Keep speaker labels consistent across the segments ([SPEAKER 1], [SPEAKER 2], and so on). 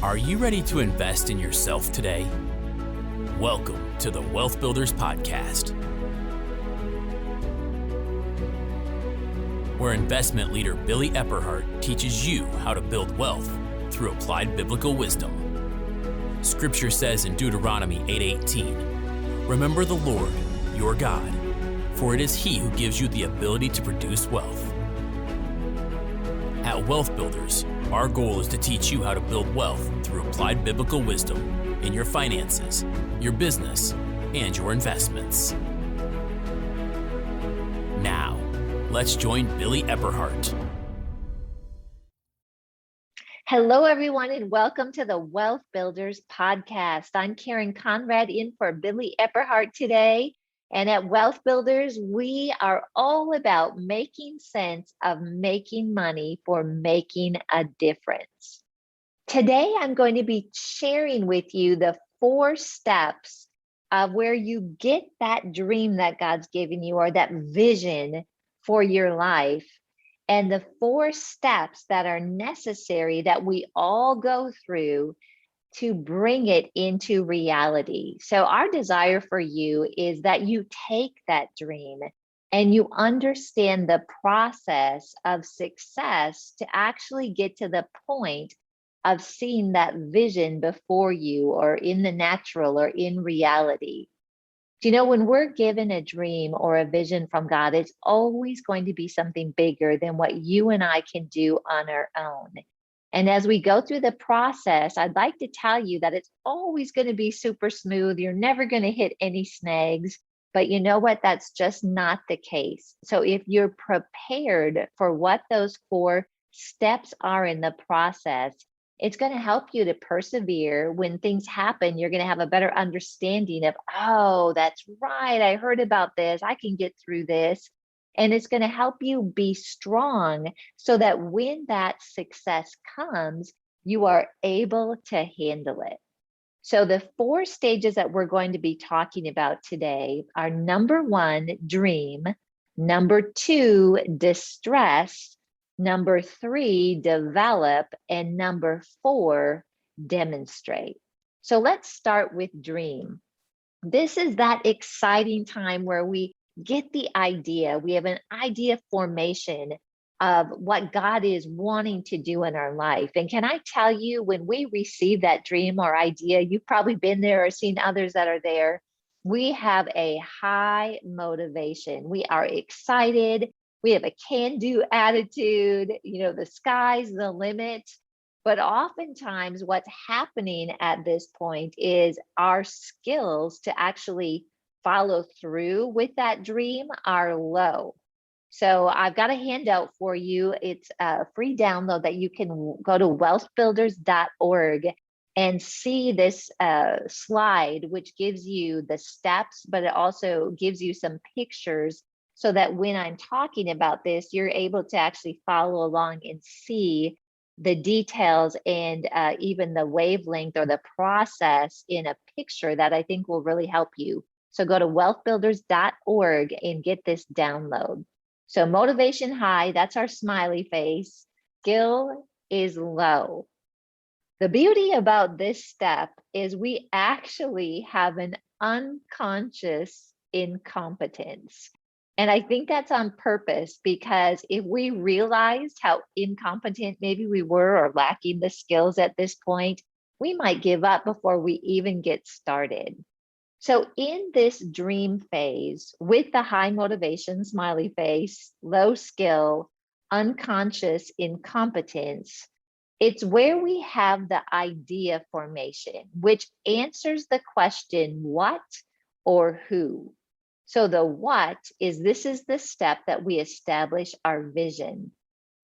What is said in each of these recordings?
[SPEAKER 1] Are you ready to invest in yourself today? Welcome to the Wealth Builders Podcast, where investment leader Billy Epperhart teaches you how to build wealth through applied biblical wisdom. Scripture says in Deuteronomy 8:18, "Remember the Lord, your God, for it is He who gives you the ability to produce wealth." At Wealth Builders, our goal is to teach you how to build wealth through applied biblical wisdom in your finances, your business, and your investments. Now, let's join Billy Epperhart.
[SPEAKER 2] Hello, everyone, and welcome to the Wealth Builders Podcast. I'm Karen Conrad in for Billy Epperhart today. And at Wealth Builders, we are all about making sense of making money for making a difference. Today, I'm going to be sharing with you the 4 steps of where you get that dream that God's given you or that vision for your life, and the 4 steps that are necessary that we all go through to bring it into reality. So our desire for you is that you take that dream and you understand the process of success to actually get to the point of seeing that vision before you, or in the natural or in reality. Do you know, when we're given a dream or a vision from God, it's always going to be something bigger than what you and I can do on our own. And as we go through the process, I'd like to tell you that it's always going to be super smooth. You're never going to hit any snags. But you know what? That's just not the case. So if you're prepared for what those 4 steps are in the process, it's going to help you to persevere. When things happen, you're going to have a better understanding of, oh, that's right, I heard about this, I can get through this. And it's going to help you be strong so that when that success comes, you are able to handle it. So the 4 stages that we're going to be talking about today are: number 1, dream; number 2, distress; number 3, develop; and number 4, demonstrate. So let's start with dream. This is that exciting time where we get the idea. We have an idea formation of what God is wanting to do in our life. And can I tell you, when we receive that dream or idea, you've probably been there or seen others that are there, we have a high motivation. We are excited. We have a can-do attitude. You know, the sky's the limit. But oftentimes what's happening at this point is our skills to actually follow through with that dream are low. So I've got a handout for you. It's a free download that you can go to wealthbuilders.org and see this slide, which gives you the steps, but it also gives you some pictures so that when I'm talking about this, you're able to actually follow along and see the details and even the wavelength or the process in a picture that I think will really help you. So go to wealthbuilders.org and get this download. So motivation high, that's our smiley face. Skill is low. The beauty about this step is we actually have an unconscious incompetence. And I think that's on purpose, because if we realized how incompetent maybe we were or lacking the skills at this point, we might give up before we even get started. So in this dream phase, with the high motivation, smiley face, low skill, unconscious incompetence, it's where we have the idea formation, which answers the question, what or who? So the what is, this is the step that we establish our vision.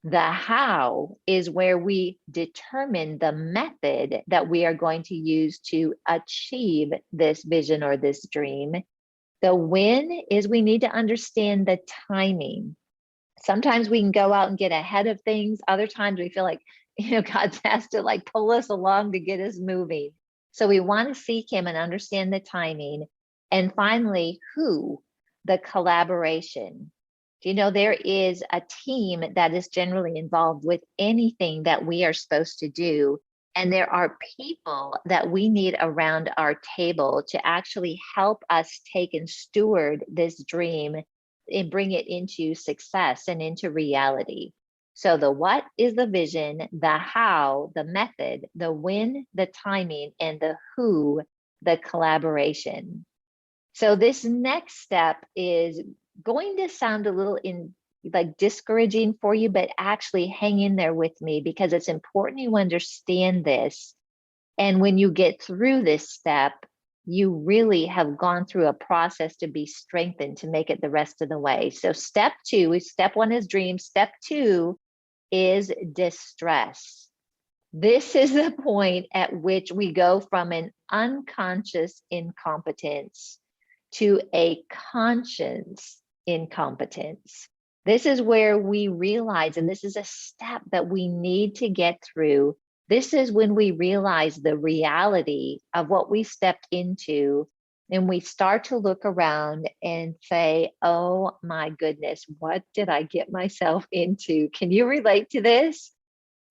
[SPEAKER 2] The how is where we determine the method that we are going to use to achieve this vision or this dream. The when is, we need to understand the timing. Sometimes we can go out and get ahead of things. Other times we feel like, God has to like pull us along to get us moving. So we want to seek Him and understand the timing. And finally, who? The collaboration. There is a team that is generally involved with anything that we are supposed to do. And there are people that we need around our table to actually help us take and steward this dream and bring it into success and into reality. So the what is the vision, the how, the method, the when, the timing, and the who, the collaboration. So this next step is going to sound a little like discouraging for you, but actually hang in there with me because it's important you understand this. And when you get through this step, you really have gone through a process to be strengthened to make it the rest of the way. So step one is dream. Step two is distress. This is the point at which we go from an unconscious incompetence to a conscious incompetence. This is where we realize, and this is a step that we need to get through. This is when we realize the reality of what we stepped into, and we start to look around and say, oh my goodness, what did I get myself into? Can you relate to this?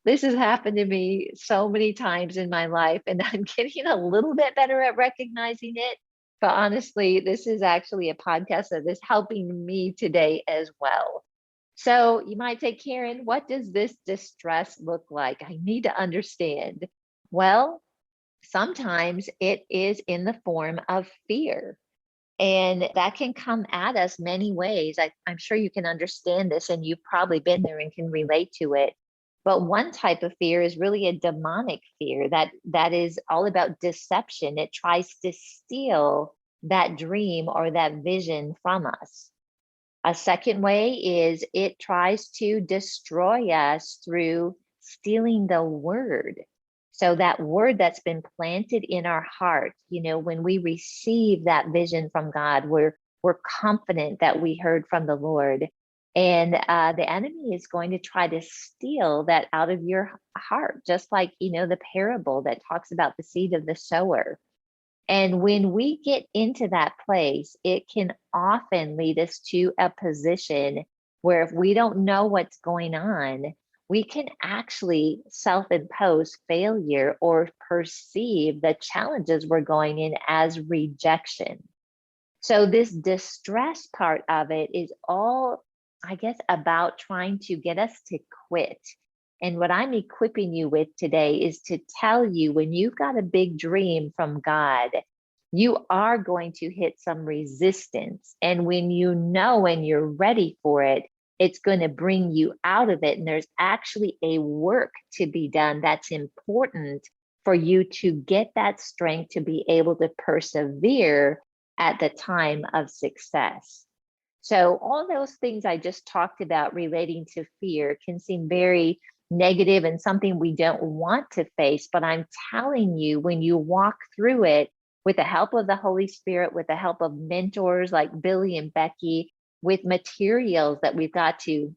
[SPEAKER 2] This has happened to me so many times in my life, and I'm getting a little bit better at recognizing it. But honestly, this is actually a podcast that is helping me today as well. So you might say, Karen, what does this distress look like? I need to understand. Well, sometimes it is in the form of fear. And that can come at us many ways. I'm sure you can understand this, and you've probably been there and can relate to it. But one type of fear is really a demonic fear that is all about deception. It tries to steal that dream or that vision from us. A second way is it tries to destroy us through stealing the word. So that word that's been planted in our heart, when we receive that vision from God, we're confident that we heard from the Lord. And the enemy is going to try to steal that out of your heart, just like, the parable that talks about the seed of the sower. And when we get into that place, it can often lead us to a position where if we don't know what's going on, we can actually self-impose failure or perceive the challenges we're going in as rejection. So this distress part of it is all, I guess, about trying to get us to quit. And what I'm equipping you with today is to tell you, when you've got a big dream from God, you are going to hit some resistance. And when you know and you're ready for it, it's going to bring you out of it. And there's actually a work to be done that's important for you to get that strength to be able to persevere at the time of success. So all those things I just talked about relating to fear can seem very negative and something we don't want to face, but I'm telling you, when you walk through it with the help of the Holy Spirit, with the help of mentors like Billy and Becky, with materials that we've got to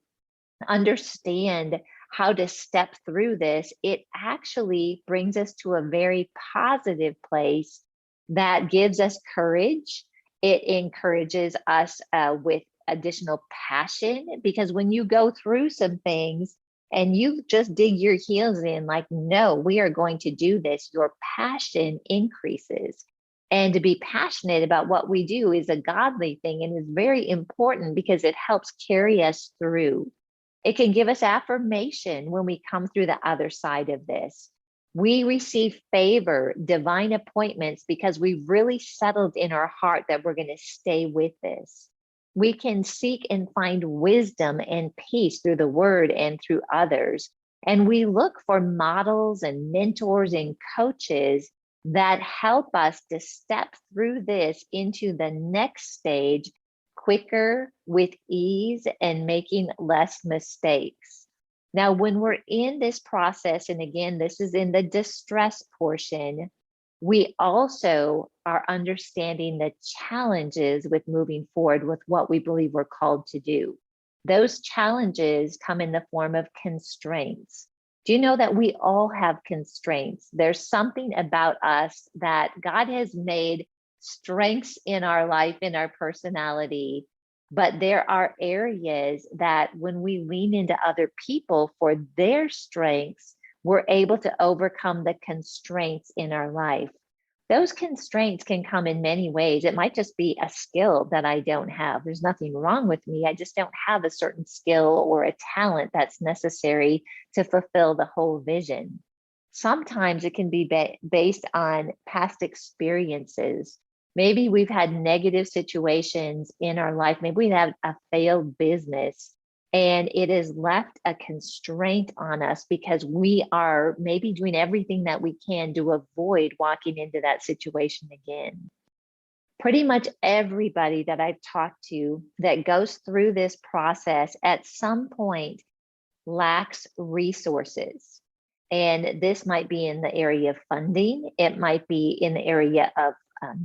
[SPEAKER 2] understand how to step through this, it actually brings us to a very positive place that gives us courage. It encourages us with additional passion, because when you go through some things and you just dig your heels in, like, no, we are going to do this, your passion increases. And to be passionate about what we do is a godly thing and is very important because it helps carry us through. It can give us affirmation when we come through the other side of this. We receive favor, divine appointments, because we've really settled in our heart that we're going to stay with this. We can seek and find wisdom and peace through the word and through others. And we look for models and mentors and coaches that help us to step through this into the next stage quicker, with ease, and making less mistakes. Now, when we're in this process, and again, this is in the distress portion, we also are understanding the challenges with moving forward with what we believe we're called to do. Those challenges come in the form of constraints. Do you know that we all have constraints? There's something about us that God has made strengths in our life, in our personality, but there are areas that when we lean into other people for their strengths, we're able to overcome the constraints in our life. Those constraints can come in many ways. It might just be a skill that I don't have. There's nothing wrong with me. I just don't have a certain skill or a talent that's necessary to fulfill the whole vision. Sometimes it can be based on past experiences. Maybe we've had negative situations in our life. Maybe we have a failed business and it has left a constraint on us because we are maybe doing everything that we can to avoid walking into that situation again. Pretty much everybody that I've talked to that goes through this process at some point lacks resources. And this might be in the area of funding. It might be in the area of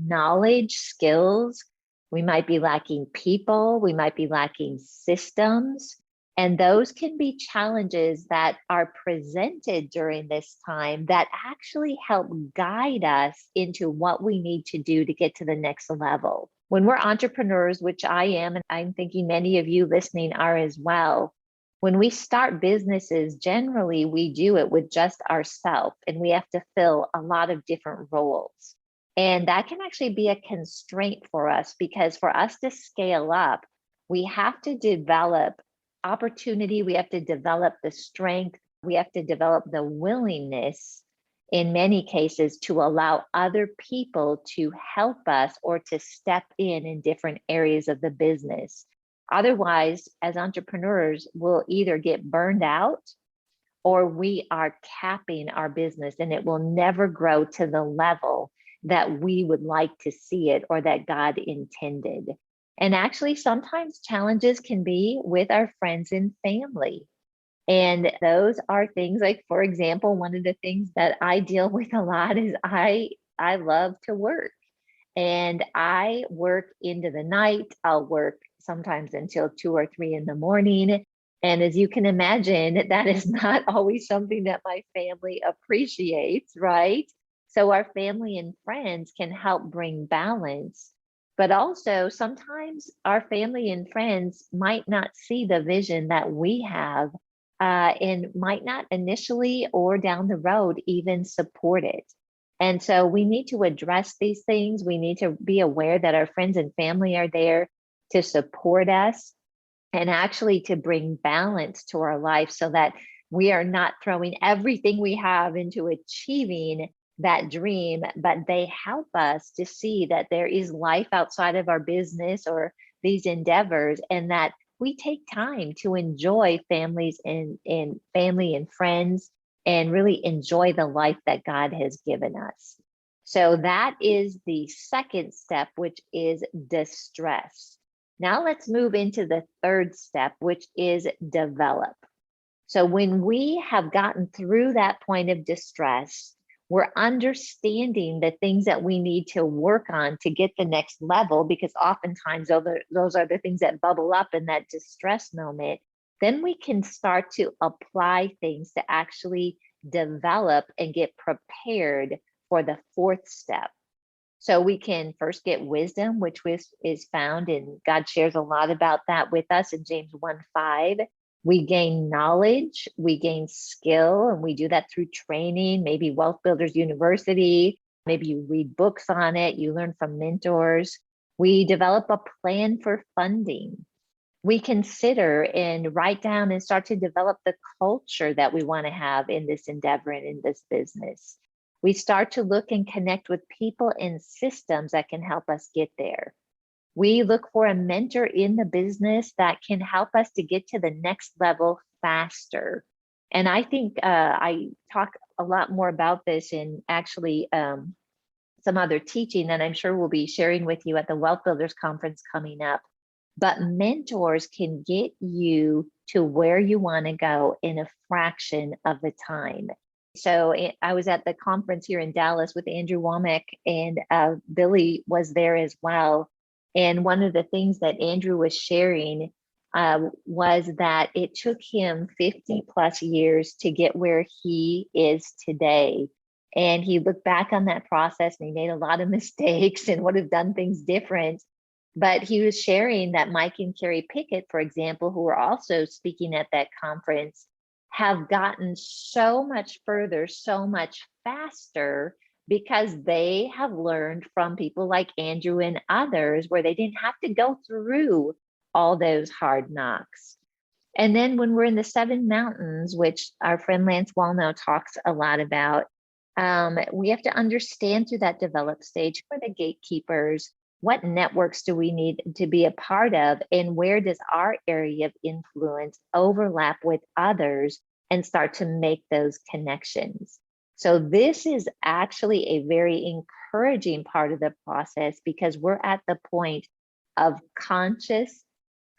[SPEAKER 2] knowledge, skills. We might be lacking people. We might be lacking systems. And those can be challenges that are presented during this time that actually help guide us into what we need to do to get to the next level. When we're entrepreneurs, which I am, and I'm thinking many of you listening are as well, when we start businesses, generally we do it with just ourselves and we have to fill a lot of different roles. And that can actually be a constraint for us because for us to scale up, we have to develop opportunity, we have to develop the strength, we have to develop the willingness in many cases to allow other people to help us or to step in different areas of the business. Otherwise, as entrepreneurs, we'll either get burned out or we are capping our business and it will never grow to the level that we would like to see it or that God intended. And actually, sometimes challenges can be with our friends and family. And those are things like, for example, one of the things that I deal with a lot is I love to work. And I work into the night. I'll work sometimes until 2 or 3 in the morning. And as you can imagine, that is not always something that my family appreciates, right? So our family and friends can help bring balance. But also sometimes our family and friends might not see the vision that we have and might not initially or down the road even support it. And so we need to address these things. We need to be aware that our friends and family are there to support us and actually to bring balance to our life so that we are not throwing everything we have into achieving that dream, but they help us to see that there is life outside of our business or these endeavors and that we take time to enjoy families and family and friends and really enjoy the life that God has given us. So that is the second step, which is distress. Now let's move into the third step, which is develop. So when we have gotten through that point of distress, we're understanding the things that we need to work on to get the next level, because oftentimes those are the things that bubble up in that distress moment. Then we can start to apply things to actually develop and get prepared for the fourth step. So we can first get wisdom, which is found in, God shares a lot about that with us in James 1:5. We gain knowledge, we gain skill, and we do that through training, maybe Wealth Builders University, maybe you read books on it, you learn from mentors. We develop a plan for funding. We consider and write down and start to develop the culture that we want to have in this endeavor and in this business. We start to look and connect with people and systems that can help us get there. We look for a mentor in the business that can help us to get to the next level faster. And I think I talk a lot more about this in actually some other teaching that I'm sure we'll be sharing with you at the Wealth Builders Conference coming up. But mentors can get you to where you want to go in a fraction of the time. So I was at the conference here in Dallas with Andrew Womack, and Billy was there as well. And one of the things that Andrew was sharing was that it took him 50 plus years to get where he is today. And he looked back on that process and he made a lot of mistakes and would have done things different. But he was sharing that Mike and Carrie Pickett, for example, who were also speaking at that conference, have gotten so much further, so much faster because they have learned from people like Andrew and others where they didn't have to go through all those hard knocks. And then when we're in the 7 mountains, which our friend Lance Wallnau talks a lot about, we have to understand through that developed stage who are the gatekeepers, what networks do we need to be a part of, and where does our area of influence overlap with others and start to make those connections. So this is actually a very encouraging part of the process because we're at the point of conscious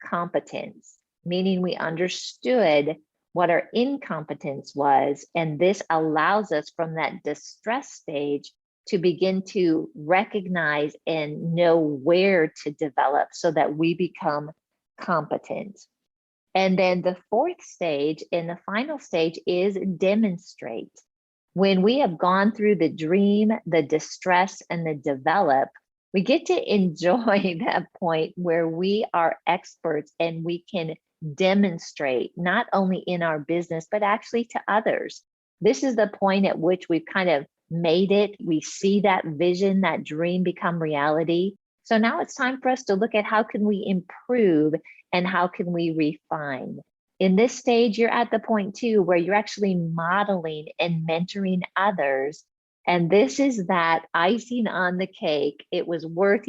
[SPEAKER 2] competence, meaning we understood what our incompetence was. And this allows us from that distress stage to begin to recognize and know where to develop so that we become competent. And then the 4th stage and the final stage is demonstrate. When we have gone through the dream, the distress, and the develop, we get to enjoy that point where we are experts and we can demonstrate not only in our business, but actually to others. This is the point at which we've kind of made it. We see that vision, that dream become reality. So now it's time for us to look at how can we improve and how can we refine. In this stage, you're at the point too where you're actually modeling and mentoring others. And this is that icing on the cake. It was worth,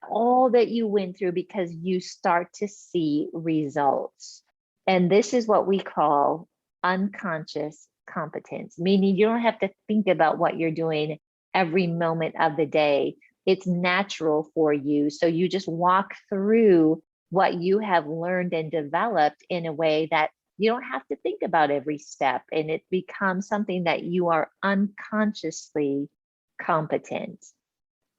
[SPEAKER 2] all that you went through because you start to see results. And this is what we call unconscious competence, meaning you don't have to think about what you're doing every moment of the day. It's natural for you. So you just walk through what you have learned and developed in a way that you don't have to think about every step, and it becomes something that you are unconsciously competent.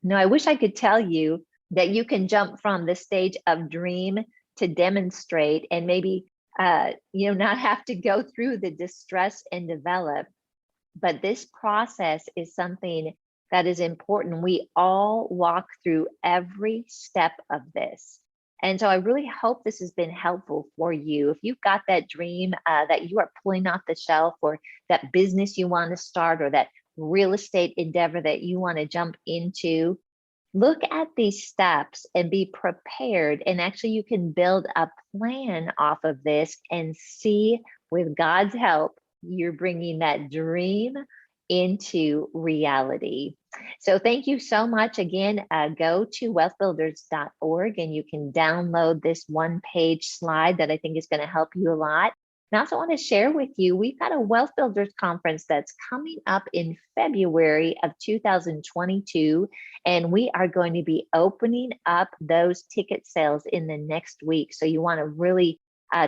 [SPEAKER 2] Now, I wish I could tell you that you can jump from the stage of dream to demonstrate and maybe not have to go through the distress and develop. But this process is something that is important. We all walk through every step of this. And so I really hope this has been helpful for you. If you've got that dream that you are pulling off the shelf, or that business you want to start, or that real estate endeavor that you want to jump into, look at these steps and be prepared. And actually, you can build a plan off of this and see, with God's help, you're bringing that dream into reality. So thank you so much. Again, go to wealthbuilders.org and you can download this 1-page slide that I think is going to help you a lot. And I also want to share with you, we've got a Wealth Builders Conference that's coming up in February of 2022, and we are going to be opening up those ticket sales in the next week. So you want to really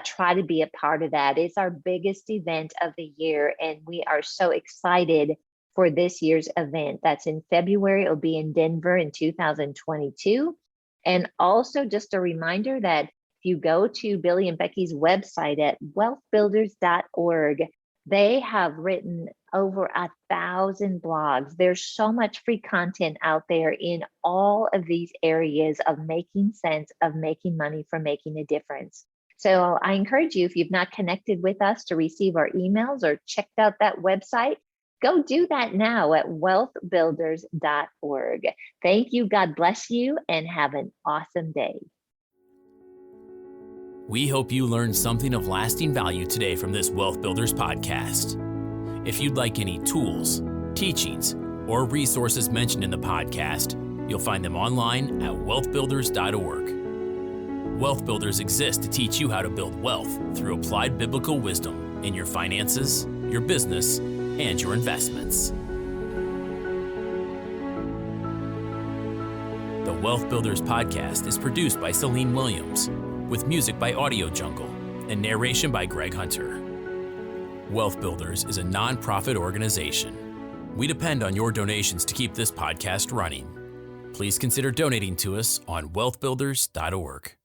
[SPEAKER 2] try to be a part of that. It's our biggest event of the year, and we are so excited for this year's event. That's in February. It'll be in Denver in 2022. And also just a reminder that if you go to Billy and Becky's website at wealthbuilders.org, they have written over 1,000 blogs. There's so much free content out there in all of these areas of making sense, of making money, from making a difference. So I encourage you, if you've not connected with us to receive our emails or checked out that website, go do that now at wealthbuilders.org. Thank you. God bless you and have an awesome day.
[SPEAKER 1] We hope you learned something of lasting value today from this Wealth Builders podcast. If you'd like any tools, teachings, or resources mentioned in the podcast, you'll find them online at wealthbuilders.org. Wealth Builders exists to teach you how to build wealth through applied biblical wisdom in your finances, your business, and your investments. The Wealth Builders podcast is produced by Celine Williams, with music by Audio Jungle and narration by Greg Hunter. Wealth Builders is a nonprofit organization. We depend on your donations to keep this podcast running. Please consider donating to us on wealthbuilders.org.